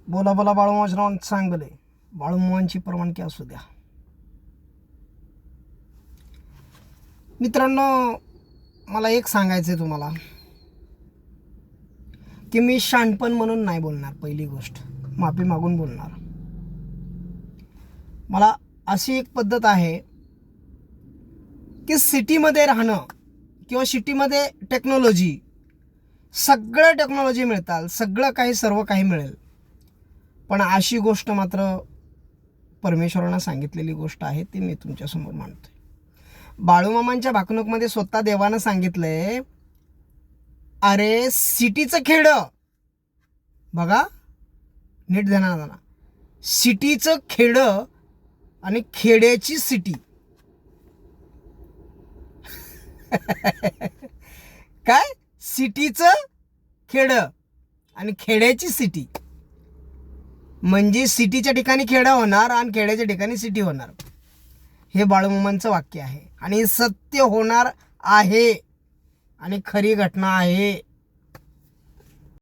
बोला बोला बाळूमामा सांगले बाळूमामांची परवानगी असू द्या. मित्रांनो, मला एक सांगायचं आहे तुम्हाला की मी शहाणपण म्हणून नाही बोलणार. पहिली गोष्ट, माफी मागून बोलणार. मला अशी एक पद्धत आहे की सिटीमध्ये राहणं किंवा सिटीमध्ये टेक्नॉलॉजी, सगळं टेक्नॉलॉजी मिळतात, सगळं काही सर्व काही मिळेल, पण अशी गोष्ट मात्र परमेश्वरानं सांगितलेली गोष्ट आहे ती मी तुमच्यासमोर मांडतोय. बाळूमामांच्या भाकणूकमध्ये स्वतः देवानं सांगितलंय, अरे सिटीचं खेडं बघा, नीट ध्यानात आणा, सिटीचं खेडं आणि खेड्याची सिटी. काय, सिटीचं खेडं आणि खेड्याची सिटी, म्हणजे सिटीच्या ठिकाणी खेडं होणार आणि खेड्याच्या ठिकाणी सिटी होणार. हे बाळूमामांचं वाक्य आहे आणि सत्य होणार आहे आणि खरी घटना आहे.